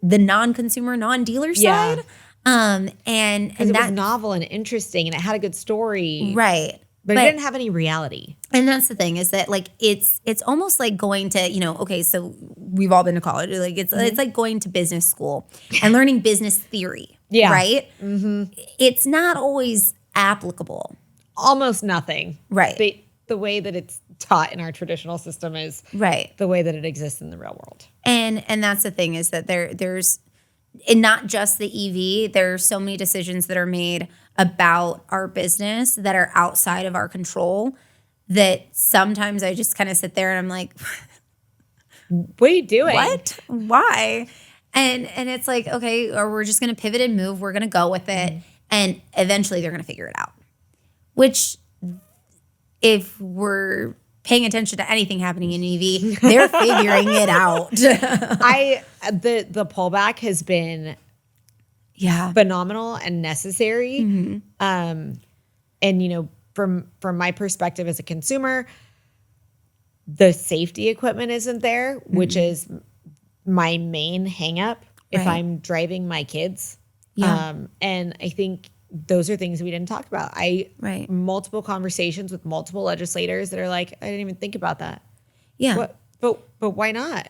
the non-consumer, non-dealer side. And it was novel and interesting and it had a good story. Right. But it didn't have any reality. And that's the thing is that like it's almost like going to, you know, okay, so we've all been to college. Like it's like going to business school and learning business theory. Yeah. Right? It's not always applicable. Almost nothing. Right. The way that it's taught in our traditional system is the way that it exists in the real world. And that's the thing is that there's and not just the EV, there are so many decisions that are made about our business that are outside of our control that sometimes I just kind of sit there and I'm like, what are you doing? What? Why? And it's like, okay, or we're just going to pivot and move. We're going to go with it. And eventually they're going to figure it out. Which if we're paying attention to anything happening in EV, they're figuring it out. The pullback has been phenomenal and necessary. And you know, from my perspective as a consumer, the safety equipment isn't there, which is my main hang up if I'm driving my kids. And I think those are things we didn't talk about. Multiple conversations with multiple legislators that are like, I didn't even think about that. Yeah. But why not?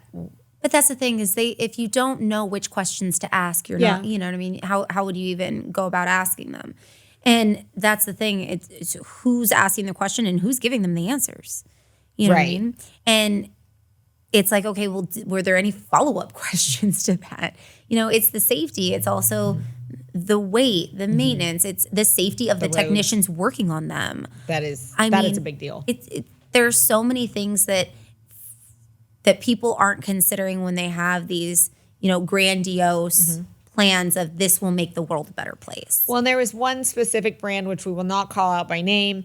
But that's the thing is if you don't know which questions to ask, you're not, you know what I mean? How would you even go about asking them? And that's the thing. It's who's asking the question and who's giving them the answers. You know what I mean? And it's like, okay, well, were there any follow-up questions to that? You know, it's the safety. It's also the weight, the maintenance. It's the safety of the technicians working on them. That is a big deal. There's so many things that people aren't considering when they have these, you know, grandiose plans of this will make the world a better place. Well, and there was one specific brand, which we will not call out by name,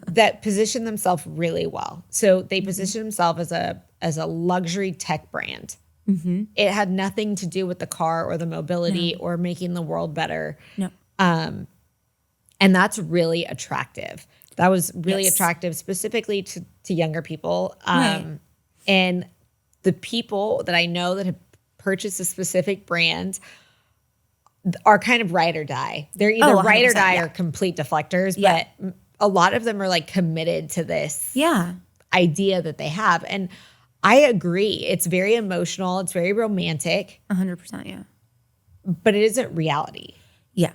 that positioned themselves really well. So they positioned themselves as a luxury tech brand. It had nothing to do with the car or the mobility or making the world better. No. And that's really attractive. That was really attractive specifically to younger people. And the people that I know that have purchased a specific brand are kind of ride or die. They're either ride or die or complete deflectors, but a lot of them are like committed to this idea that they have. And I agree. It's very emotional. It's very romantic. 100%, yeah. But it isn't reality. Yeah.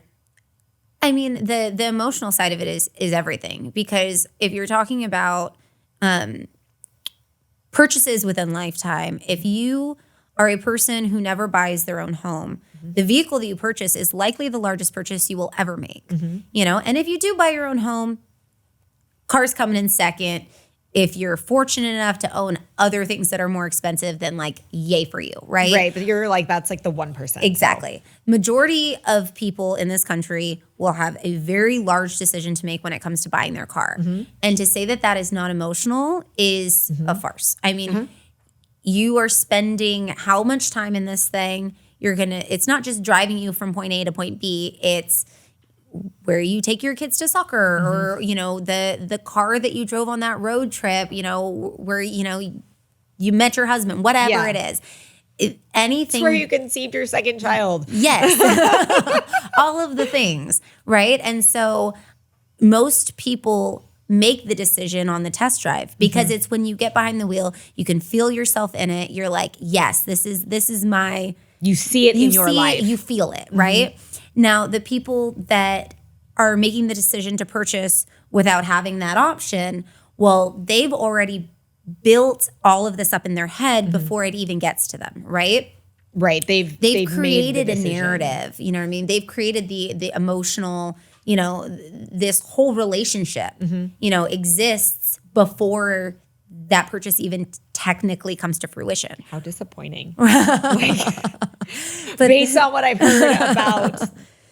I mean, the emotional side of it is everything. Because if you're talking about purchases within lifetime, if you are a person who never buys their own home, the vehicle that you purchase is likely the largest purchase you will ever make. You know, and if you do buy your own home, cars coming in second. If you're fortunate enough to own other things that are more expensive, then like yay for you, right? Right, but you're like, that's like the 1%. Exactly. So. Majority of people in this country will have a very large decision to make when it comes to buying their car. And to say that is not emotional is a farce. I mean, you are spending how much time in this thing? It's not just driving you from point A to point B. It's where you take your kids to soccer, or, you know, the car that you drove on that road trip, you know, where, you know, you met your husband, whatever it is. Anything. It's where you conceived your second child. Yes. All of the things, right? And so most people make the decision on the test drive because it's when you get behind the wheel, you can feel yourself in it. You're like, yes, this is my. You see it in your life. You feel it, right? Now, the people that are making the decision to purchase without having that option, well, they've already built all of this up in their head before it even gets to them, right? Right. They've created made the a narrative. You know what I mean? They've created the emotional, you know, this whole relationship, you know, exists before that purchase even technically comes to fruition. How disappointing. But based on what I've heard about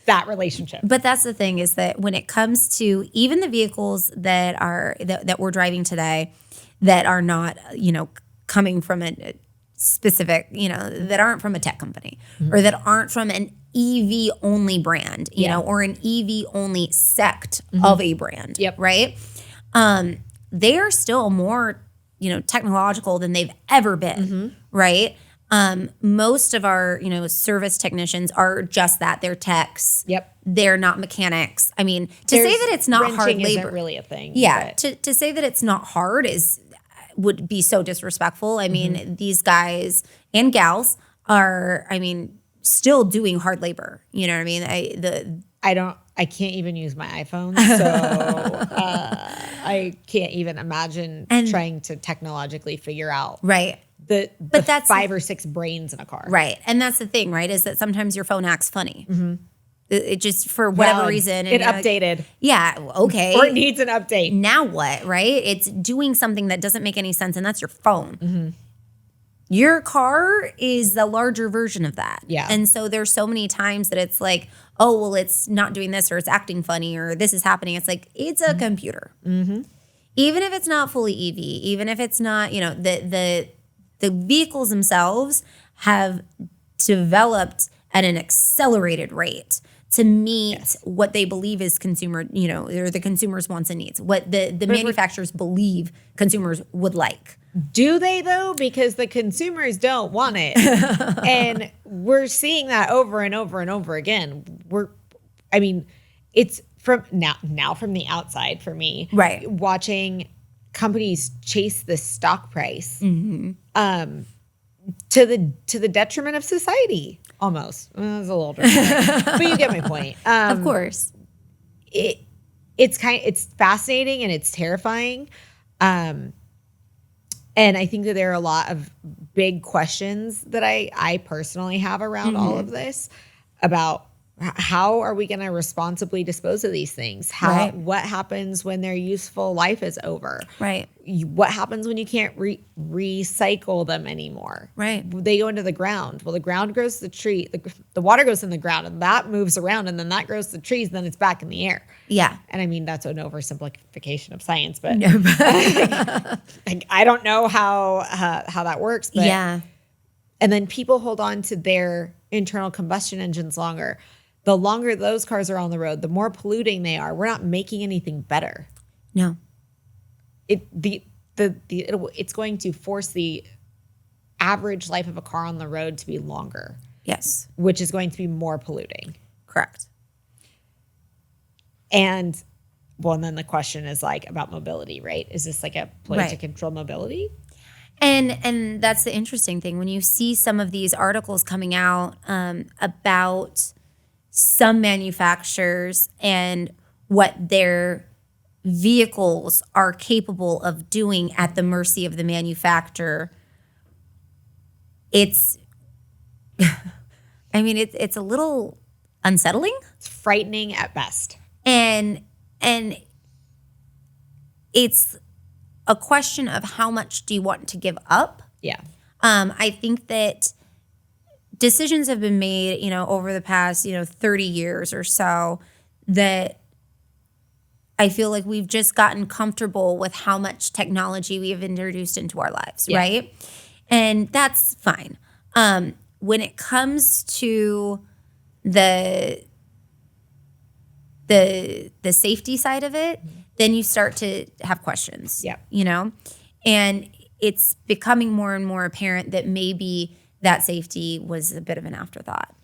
that relationship. But that's the thing, is that when it comes to even the vehicles that we're driving today that are not, you know, coming from a specific, you know, that aren't from a tech company or that aren't from an EV only brand, you know, or an EV only sect of a brand, right? They are still more, you know, technological than they've ever been, right? Most of our, you know, service technicians are just that. They're techs. They're not mechanics. I mean, to say that it's not hard labor isn't really a thing. Yeah. To say that it's not hard would be so disrespectful. I mean, these guys and gals are, I mean, still doing hard labor. You know what I mean? I can't even use my iPhone, so I can't even imagine trying to technologically figure out but that's 5 or 6 brains in a car. Right. And that's the thing, right, is that sometimes your phone acts funny. It just, for whatever reason. It updated. Yeah, okay. Or it needs an update. Now what, right? It's doing something that doesn't make any sense, and that's your phone. Your car is the larger version of that. And so there's so many times that it's like, oh, well, it's not doing this, or it's acting funny, or this is happening. It's like, it's a computer. Even if it's not fully EV, even if it's not, you know, the vehicles themselves have developed at an accelerated rate to meet what they believe is consumer, you know, or the consumer's wants and needs, what the manufacturers believe consumers would like. Do they, though? Because the consumers don't want it. And we're seeing that over and over and over again. It's from now from the outside for me, right? Watching companies chase the stock price to the detriment of society, almost. Well, that's a little different, but you get my point. Of course, it's fascinating and it's terrifying, and I think that there are a lot of big questions that I personally have around all of this about how are we going to responsibly dispose of these things? What happens when their useful life is over? Right. What happens when you can't recycle them anymore? Right. They go into the ground. Well, the ground grows the tree. The water goes in the ground, and that moves around, and then that grows the trees, and then it's back in the air. Yeah. And I mean, that's an oversimplification of science, but I don't know how that works. But, yeah. And then people hold on to their internal combustion engines longer. The longer those cars are on the road, the more polluting they are. We're not making anything better. No. It's going to force the average life of a car on the road to be longer. Yes. Which is going to be more polluting. Correct. And then the question is like about mobility, right? Is this like a play to control mobility? And that's the interesting thing. When you see some of these articles coming out about some manufacturers and what their vehicles are capable of doing at the mercy of the manufacturer, it's it's a little unsettling. It's frightening at best. And it's a question of how much do you want to give up? Yeah. I think that decisions have been made, over the past, 30 years or so, that I feel like we've just gotten comfortable with how much technology we have introduced into our lives, right? And that's fine. When it comes to the the safety side of it, then you start to have questions. Yeah. You know? And it's becoming more and more apparent that maybe that safety was a bit of an afterthought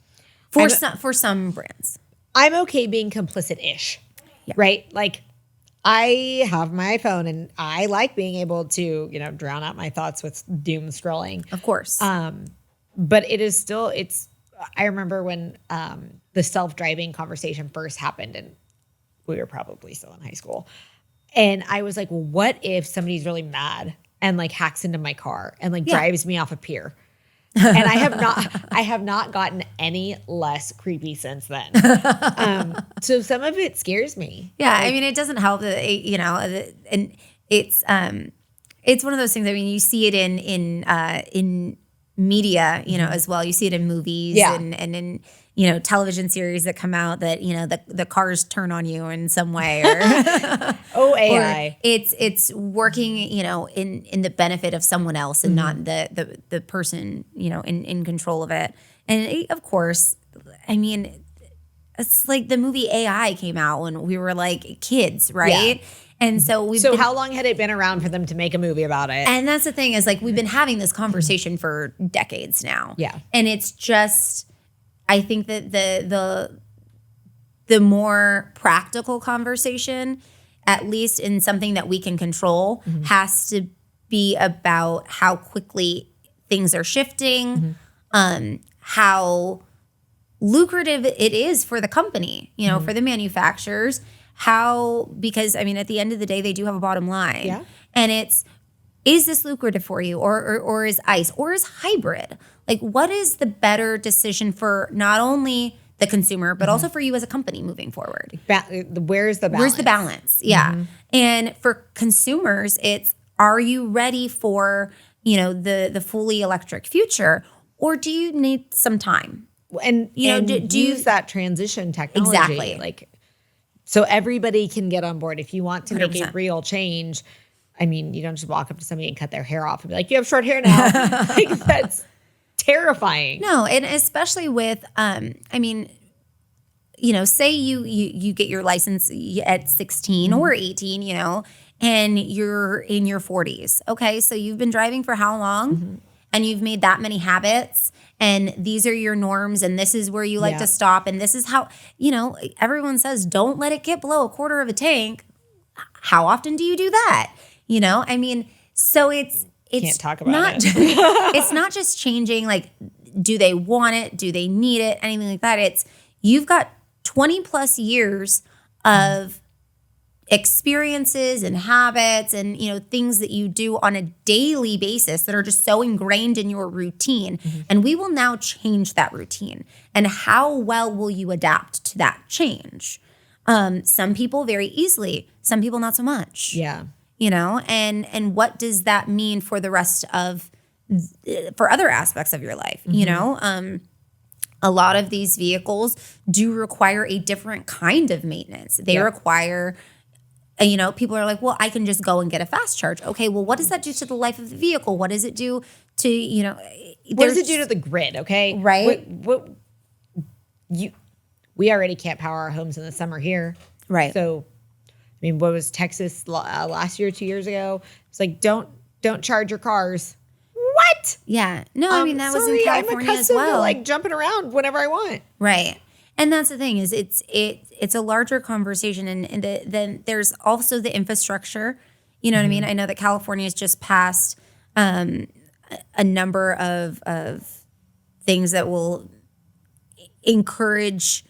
for some brands. I'm okay being complicit-ish, right? Like, I have my iPhone and I like being able to, drown out my thoughts with doom scrolling. Of course. But it is still, I remember when the self-driving conversation first happened, and we were probably still in high school. And I was like, well, what if somebody's really mad and like hacks into my car and like drives me off a pier? And I have not gotten any less creepy since then. So some of it scares me. Yeah. Like, I mean, it doesn't help that, and it's one of those things. I mean, you see it in media, as well. You see it in movies and in, television series that come out that, the cars turn on you in some way or AI. Or it's working, in the benefit of someone else and not the person, in control of it. And of course, I mean, it's like the movie AI came out when we were like kids, right? Yeah. And so how long had it been around for them to make a movie about it? And that's the thing is like we've been having this conversation for decades now. Yeah. And it's just I think that the more practical conversation, at least in something that we can control, has to be about how quickly things are shifting, how lucrative it is for the company, for the manufacturers, because I mean, at the end of the day, they do have a bottom line. Yeah. And is this lucrative for you or is ICE or is hybrid? Like, what is the better decision for not only the consumer, but also for you as a company moving forward? Where's the balance? Where's the balance? Yeah. And for consumers, it's, are you ready for, the fully electric future, or do you need some time? And do you use that transition technology? Exactly. Like, so everybody can get on board. If you want to make 100%. a real change, I mean, you don't just walk up to somebody and cut their hair off and be like, you have short hair now. Like, that's terrifying. No, and especially with, say you get your license at 16 or 18, and you're in your 40s. Okay, so you've been driving for how long? And you've made that many habits, and these are your norms, and this is where you like to stop, and this is how, everyone says, don't let it get below a quarter of a tank. How often do you do that? So it's can't talk about it. It's not just changing, like, do they want it? Do they need it? Anything like that. It's, you've got 20 plus years of experiences and habits and, things that you do on a daily basis that are just so ingrained in your routine. And we will now change that routine. And how well will you adapt to that change? Some people very easily, some people not so much. Yeah. And what does that mean for the rest of, for other aspects of your life? A lot of these vehicles do require a different kind of maintenance. They require, people are like, well, I can just go and get a fast charge. Okay, well, what does that do to the life of the vehicle? What does it do to, what does it do to the grid? Okay. Right. We already can't power our homes in the summer here. Right. So, I mean, what was Texas last year, 2 years ago? It's like, don't charge your cars. What? Yeah. No, I mean, that was in California as well. To, like, jumping around whenever I want. Right. And that's the thing is it's a larger conversation. And then there's also the infrastructure. You know what I mean? I know that California has just passed a number of things that will encourage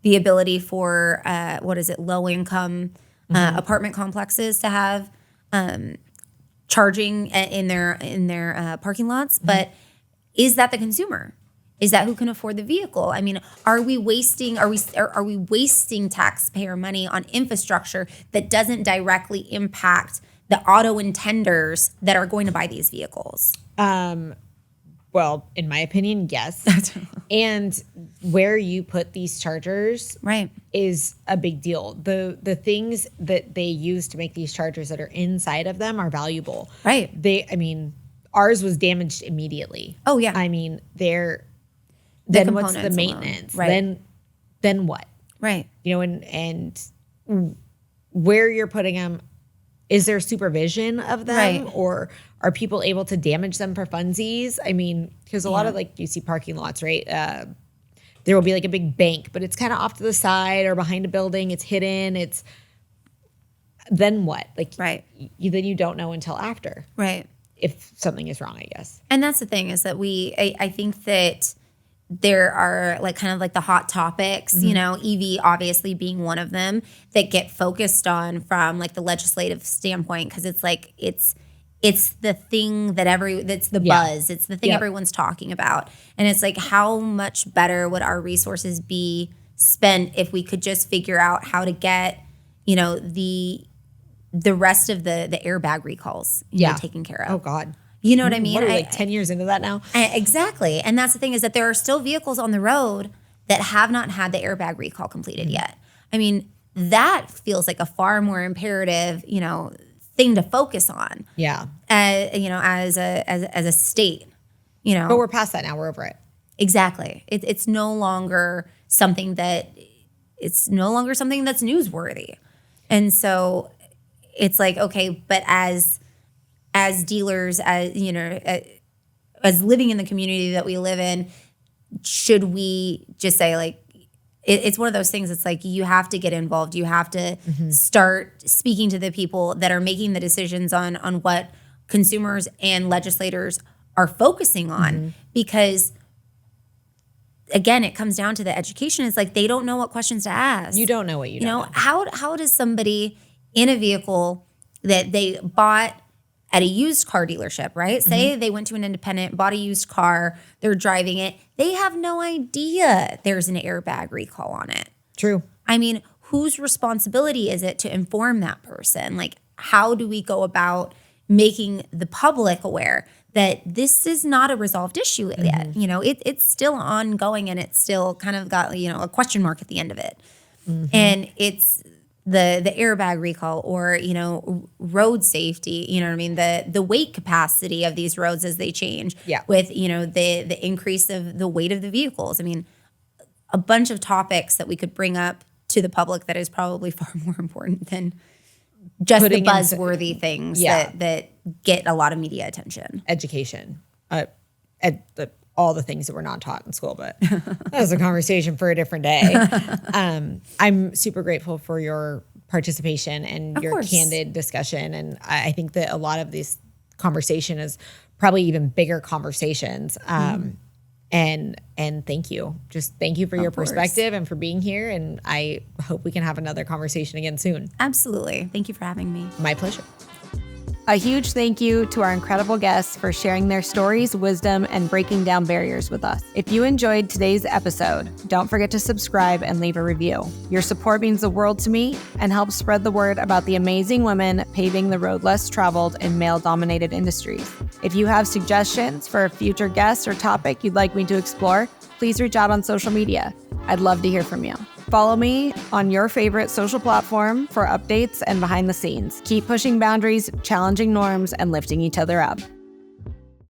the ability for, low income apartment complexes to have charging in their parking lots. But is that the consumer? Is that who can afford the vehicle? I mean, are we wasting taxpayer money on infrastructure that doesn't directly impact the auto intenders that are going to buy these vehicles? Well, in my opinion, yes. And where you put these chargers is a big deal. The things that they use to make these chargers that are inside of them are valuable. Right. Ours was damaged immediately. Oh, yeah. I mean, then what's the maintenance? Right. Then what? Right. You know, and where you're putting them, is there supervision of them, Right. or are people able to damage them for funsies? I mean, because a lot of like you see parking lots, right? There will be like a big bank, but it's kind of off to the side or behind a building. It's hidden. It's then what? Like, Right. Then you don't know until after, Right. if something is wrong, I guess. And that's the thing is that I think that there are like kind of like the hot topics, you know, EV obviously being one of them that get focused on from like the legislative standpoint, because it's like it's the thing that that's the buzz. It's the thing everyone's talking about. And it's like, how much better would our resources be spent if we could just figure out how to get, you know, the rest of the airbag recalls taken care of. Oh God. You know what I mean? What are we, like 10 years into that now? Exactly. And that's the thing, is that there are still vehicles on the road that have not had the airbag recall completed yet. I mean, that feels like a far more imperative, you know, thing to focus on. Yeah. You know, as a state, you know. But we're past that now. We're over it. Exactly. It's no longer something that's newsworthy. And so it's like, okay, but as dealers, as you know, as living in the community that we live in, should we just say like, it's one of those things. It's like, you have to get involved. You have to start speaking to the people that are making the decisions on what consumers and legislators are focusing on, because again, it comes down to the education. It's like, they don't know what questions to ask. You don't know what you don't know. How does somebody in a vehicle that they bought at a used car dealership, right? Say they went to an independent, bought a used car, they're driving it. They have no idea there's an airbag recall on it. True. I mean, whose responsibility is it to inform that person? Like, how do we go about making the public aware that this is not a resolved issue yet? You know, it's still ongoing, and it's still kind of got, you know, a question mark at the end of it. And it's the airbag recall, or, you know, road safety, you know what I mean? The weight capacity of these roads as they change with, you know, the increase of the weight of the vehicles. I mean, a bunch of topics that we could bring up to the public that is probably far more important than just the buzzworthy things that get a lot of media attention. Education. All the things that were not taught in school, but that was a conversation for a different day. I'm super grateful for your participation and your candid discussion. And I think that a lot of this conversation is probably even bigger conversations. And thank you. Just thank you for your perspective and for being here. And I hope we can have another conversation again soon. Absolutely. Thank you for having me. My pleasure. A huge thank you to our incredible guests for sharing their stories, wisdom, and breaking down barriers with us. If you enjoyed today's episode, don't forget to subscribe and leave a review. Your support means the world to me and helps spread the word about the amazing women paving the road less traveled in male-dominated industries. If you have suggestions for a future guest or topic you'd like me to explore, please reach out on social media. I'd love to hear from you. Follow me on your favorite social platform for updates and behind the scenes. Keep pushing boundaries, challenging norms, and lifting each other up.